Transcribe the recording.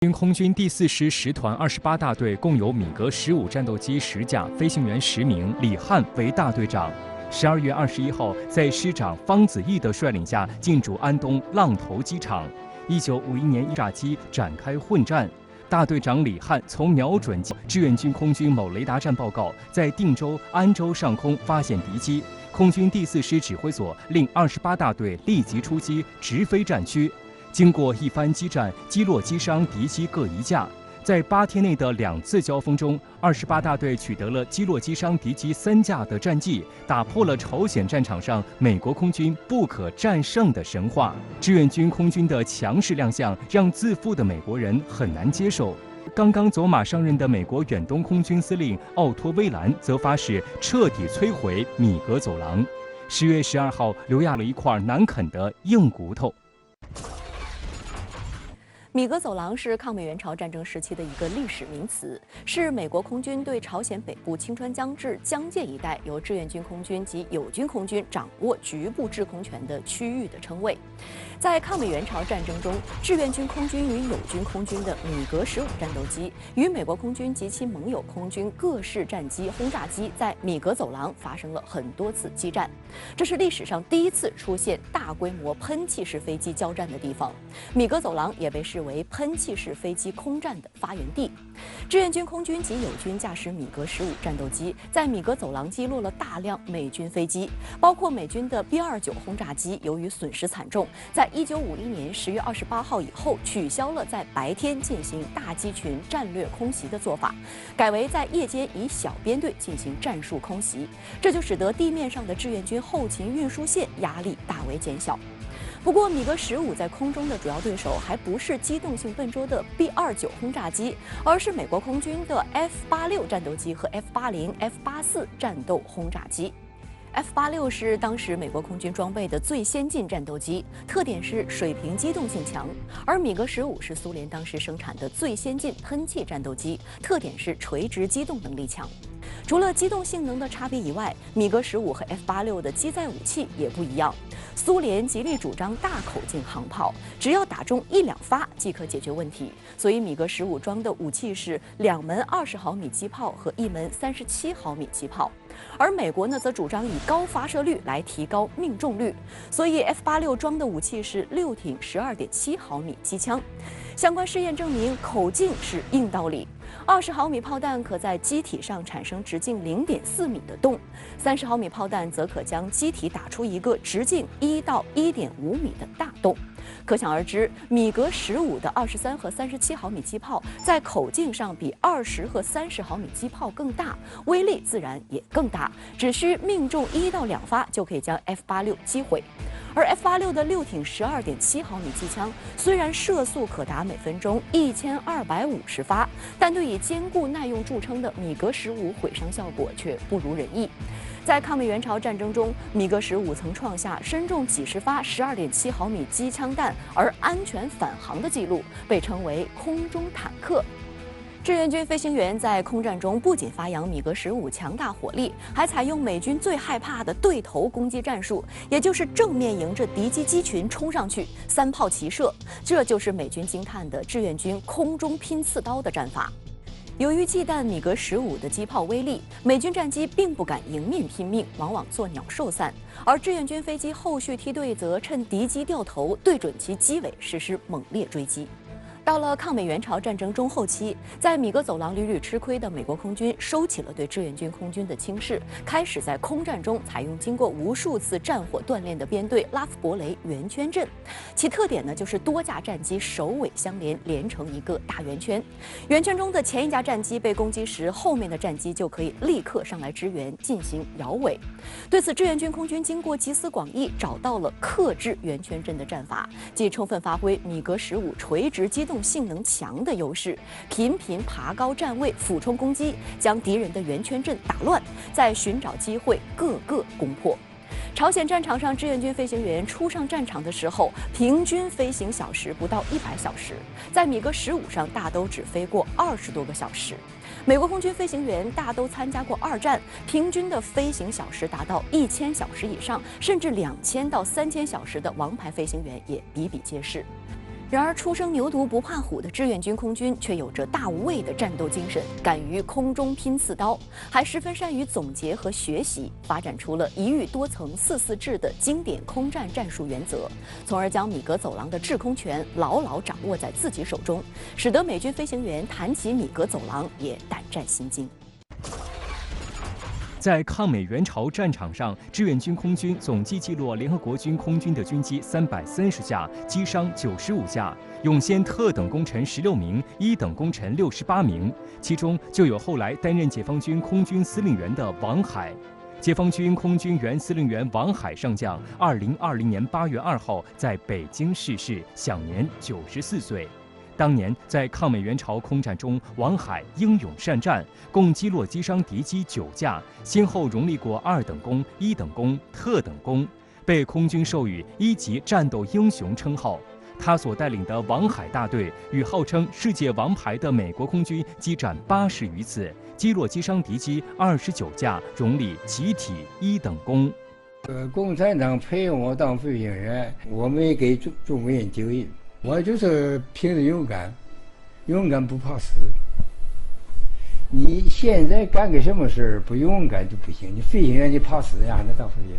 军空军第4师10团28大队共有米格15战斗机10架，飞行员10名，李汉为大队长。12月21号，在师长方子毅的率领下，进驻安东浪头机场。1951年，炸机展开混战。大队长李汉从瞄准志愿军空军某雷达站报告，在定州、安州上空发现敌机。空军第4师指挥所令28大队立即出击，直飞战区。经过一番激战，击落击伤敌机各1架。在8天内的2次交锋中，28大队取得了击落击伤敌机3架的战绩，打破了朝鲜战场上美国空军不可战胜的神话。志愿军空军的强势亮相，让自负的美国人很难接受。刚刚走马上任的美国远东空军司令奥托·威兰则发誓彻底摧毁米格走廊。10月12号，留下了一块难啃的硬骨头。米格走廊是抗美援朝战争时期的一个历史名词，是美国空军对朝鲜北部清川江至江界一带由志愿军空军及友军空军掌握局部制空权的区域的称谓。在抗美援朝战争中，志愿军空军与友军空军的米格15战斗机与美国空军及其盟友空军各式战机、轰炸机在米格走廊发生了很多次激战，这是历史上第一次出现大规模喷气式飞机交战的地方。米格走廊也被视为喷气式飞机空战的发源地。志愿军空军及友军驾驶米格15战斗机在米格走廊击落了大量美军飞机，包括美军的 B-29轰炸机，由于损失惨重，在1951年10月28号以后取消了在白天进行大机群战略空袭的做法，改为在夜间以小编队进行战术空袭，这就使得地面上的志愿军后勤运输线压力大为减小。不过，米格15在空中的主要对手还不是机动性笨拙的 B-29轰炸机，而是美国空军的 F-86战斗机和 F-80、F-84战斗轰炸机。F-86是当时美国空军装备的最先进战斗机，特点是水平机动性强；而米格15是苏联当时生产的最先进喷气战斗机，特点是垂直机动能力强。除了机动性能的差别以外，米格15和 F-86的机载武器也不一样。苏联极力主张大口径航炮，只要打中1-2发即可解决问题，所以米格15装的武器是2门20毫米机炮和1门37毫米机炮。而美国呢，则主张以高发射率来提高命中率，所以 F-86装的武器是6挺12.7毫米机枪。相关试验证明，口径是硬道理。20毫米炮弹可在机体上产生直径0.4米的洞，30毫米炮弹则可将机体打出一个直径1到1.5米的大洞。可想而知，米格15的23和37毫米机炮在口径上比20和30毫米机炮更大，威力自然也更大，只需命中1到2发就可以将 F-86击毁。而 F-86的6挺12.7毫米机枪虽然射速可达每分钟1250发，但对以坚固耐用著称的米格15毁伤效果却不如人意。在抗美援朝战争中，米格15曾创下身中几十发12.7毫米机枪弹而安全返航的记录，被称为空中坦克。志愿军飞行员在空战中不仅发扬米格15强大火力，还采用美军最害怕的对头攻击战术，也就是正面迎着敌机机群冲上去，3炮齐射。这就是美军惊叹的志愿军空中拼刺刀的战法。由于忌惮米格15的机炮威力，美军战机并不敢迎面拼命，往往作鸟兽散。而志愿军飞机后续梯队则趁敌机掉头，对准其机尾实施猛烈追击。到了抗美援朝战争中后期，在米格走廊屡屡吃亏的美国空军收起了对志愿军空军的轻视，开始在空战中采用经过无数次战火锻炼的编队拉夫伯雷圆圈阵。其特点呢，就是多架战机首尾相连，连成一个大圆圈。圆圈中的前一架战机被攻击时，后面的战机就可以立刻上来支援，进行摇尾。对此，志愿军空军经过集思广益，找到了克制圆圈阵的战法，即充分发挥米格15垂直机动性能强的优势，频频爬高站位，俯冲攻击，将敌人的圆圈阵打乱，再寻找机会各个攻破。朝鲜战场上，志愿军飞行员初上战场的时候，平均飞行小时不到100小时，在米格15上大都只飞过20多个小时。美国空军飞行员大都参加过2战，平均的飞行小时达到1000小时以上，甚至2000到3000小时的王牌飞行员也比比皆是。然而，初生牛犊不怕虎的志愿军空军却有着大无畏的战斗精神，敢于空中拼刺刀，还十分善于总结和学习，发展出了一域多层4-4制的经典空战战术原则，从而将米格走廊的制空权牢牢掌握在自己手中，使得美军飞行员谈起米格走廊也胆战心惊。在抗美援朝战场上，志愿军空军总计击落联合国军空军的军机330架，击伤95架，涌现特等功臣16名，一等功臣68名，其中就有后来担任解放军空军司令员的王海。解放军空军原司令员王海上将，2020年8月2号在北京逝世，享年94岁。当年在抗美援朝空战中，王海英勇善战，共击落击伤敌机9架，先后荣立过2等功、1等功、特等功，被空军授予1级战斗英雄称号。他所带领的王海大队与号称世界王牌的美国空军激战80余次，击落击伤敌机29架，荣立集体1等功。共产党培养我当飞行员，我没给中国人丢人。我就是凭着勇敢，勇敢不怕死。你现在干个什么事儿不勇敢就不行。你飞行员你怕死呀，那当飞行员。